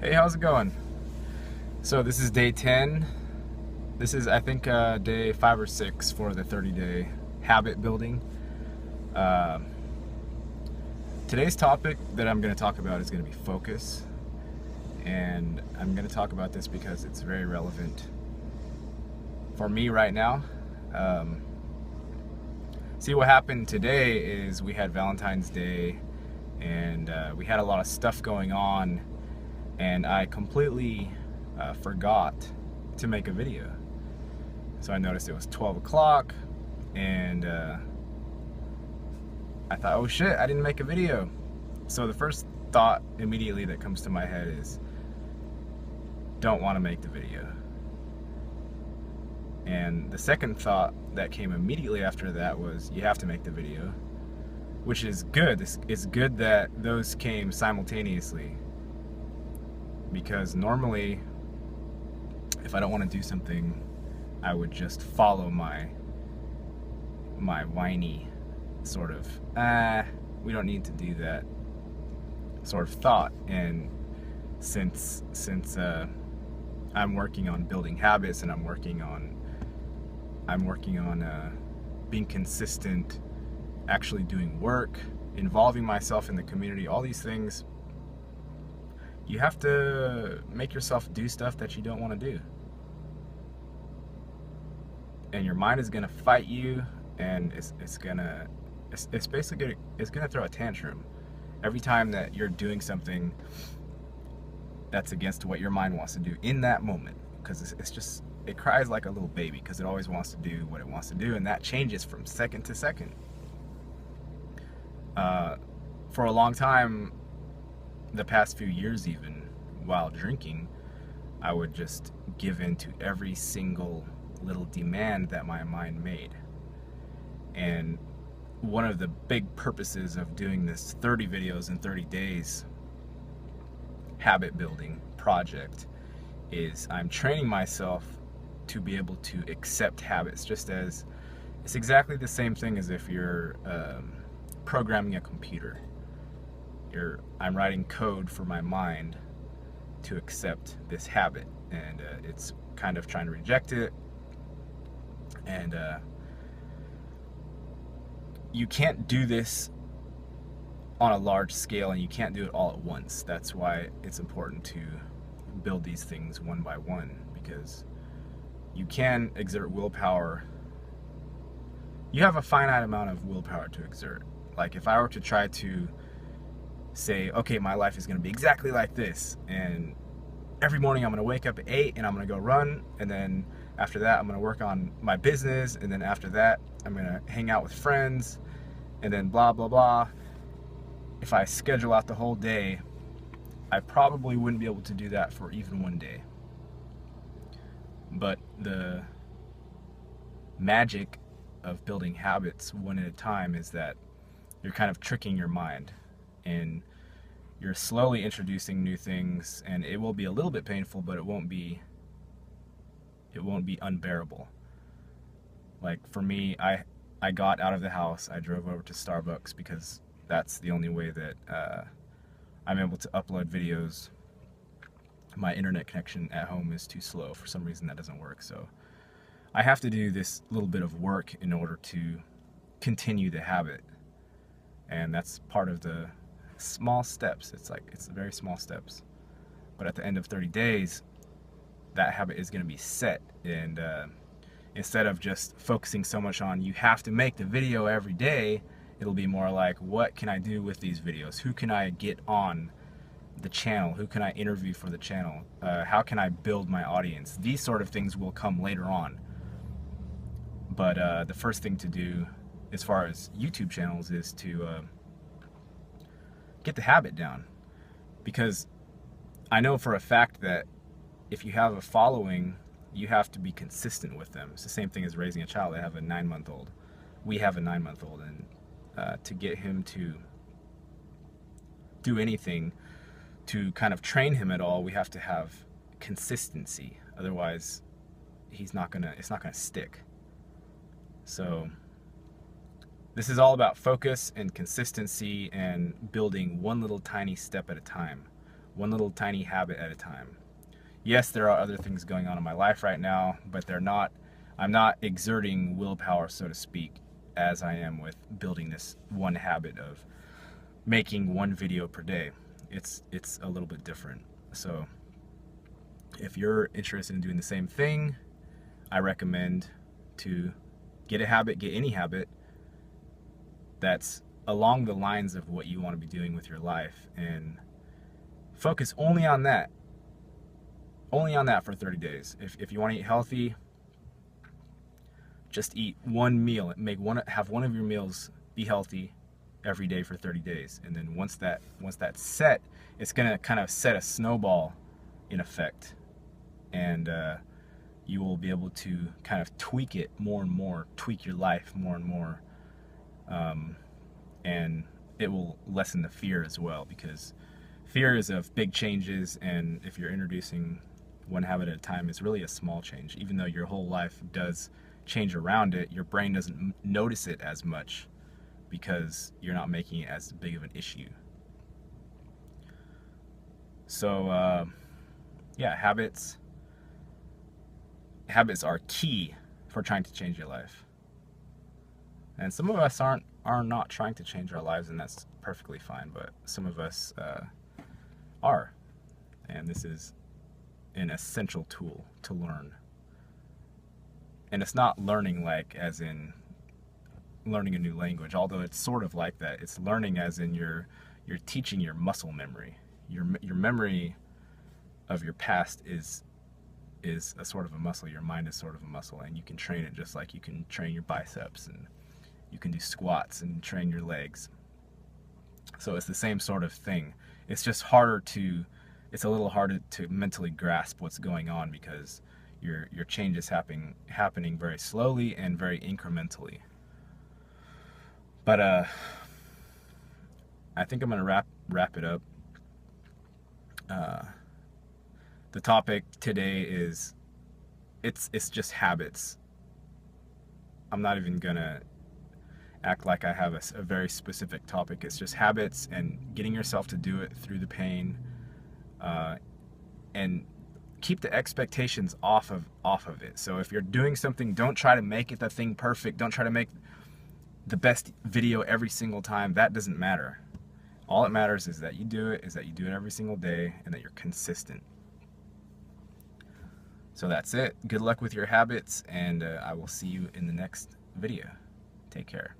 Hey, how's it going? So this is day 10. This is, I think, day 5 or 6 for the 30-day habit building. Uh, Today's topic that I'm going to talk about is going to be focus. And I'm going to talk about this because it's very relevant for me right now. Um, See, what happened today is we had Valentine's Day and we had a lot of stuff going on, and I completely forgot to make a video. So I noticed it was 12 o'clock, and I thought, oh shit, I didn't make a video. So the first thought immediately that comes to my head is, don't want to make the video. And the second thought that came immediately after that was, you have to make the video, which is good. It's good that those came simultaneously, because normally, if I don't want to do something, I would just follow my whiny sort of, we don't need to do that sort of thought. And since I'm working on building habits, and I'm working on being consistent, actually doing work, involving myself in the community, all these things, you have to make yourself do stuff that you don't want to do. And your mind is going to fight you, and it's basically gonna throw a tantrum every time that you're doing something that's against what your mind wants to do in that moment, because it cries like a little baby, because it always wants to do what it wants to do, and that changes from second to second. For a long time, the past few years even, while drinking, I would just give in to every single little demand that my mind made. And one of the big purposes of doing this 30 videos in 30 days habit building project is I'm training myself to be able to accept habits, just as it's exactly the same thing as if you're programming a computer. I'm writing code for my mind to accept this habit, and it's kind of trying to reject it. And you can't do this on a large scale, and you can't do it all at once. That's why it's important to build these things one by one, because you can exert willpower. You have a finite amount of willpower to exert. Like, if I were to try to say, okay, my life is going to be exactly like this, and every morning I'm going to wake up at 8 and I'm going to go run, and then after that I'm going to work on my business, and then after that I'm going to hang out with friends, and then blah blah blah. If I schedule out the whole day, I probably wouldn't be able to do that for even one day. But the magic of building habits one at a time is that you're kind of tricking your mind, and you're slowly introducing new things, and it will be a little bit painful, but it won't be unbearable. Like, for me, I got out of the house, I drove over to Starbucks, because that's the only way that I'm able to upload videos. My internet connection at home is too slow. For some reason that doesn't work, so I have to do this little bit of work in order to continue the habit. And that's part of the small steps. It's very small steps. But at the end of 30 days, that habit is going to be set. And instead of just focusing so much on, you have to make the video every day, it'll be more like, what can I do with these videos? Who can I get on the channel? Who can I interview for the channel? How can I build my audience? These sort of things will come later on. But the first thing to do, as far as YouTube channels, is to get the habit down. Because I know for a fact that if you have a following, you have to be consistent with them. It's the same thing as raising a child. I have a 9-month-old. We have a 9-month-old, and to get him to do anything, to kind of train him at all, we have to have consistency. Otherwise, it's not gonna stick. So this is all about focus and consistency, and building one little tiny step at a time, one little tiny habit at a time. Yes, there are other things going on in my life right now, but I'm not exerting willpower, so to speak, as I am with building this one habit of making one video per day. It's a little bit different. So if you're interested in doing the same thing, I recommend to get any habit that's along the lines of what you want to be doing with your life, and focus only on that. Only on that for 30 days. If you want to eat healthy, just eat one meal. Have one of your meals be healthy every day for 30 days. And then once that's set, it's gonna kind of set a snowball in effect. And you will be able to kind of tweak it more and more, tweak your life more and more. And it will lessen the fear as well, because fear is of big changes, and if you're introducing one habit at a time, is really a small change. Even though your whole life does change around it, your brain doesn't notice it as much because you're not making it as big of an issue. So yeah, habits are key for trying to change your life. And some of us are not trying to change our lives, and that's perfectly fine, but some of us are. And this is an essential tool to learn. And it's not learning like as in learning a new language, although it's sort of like that. It's learning as in you're teaching your muscle memory. Your memory of your past is a sort of a muscle. Your mind is sort of a muscle, and you can train it just like you can train your biceps, and you can do squats and train your legs. So it's the same sort of thing. It's just it's a little harder to mentally grasp what's going on, because your change is happening very slowly and very incrementally. But I think I'm gonna wrap it up. The topic today is it's just habits. I'm not even gonna act like I have a very specific topic. It's just habits and getting yourself to do it through the pain, and keep the expectations off of it. So if you're doing something, don't try to make it the thing perfect. Don't try to make the best video every single time. That doesn't matter. All that matters is that you do it every single day, and that you're consistent. So that's it. Good luck with your habits, and I will see you in the next video. Take care.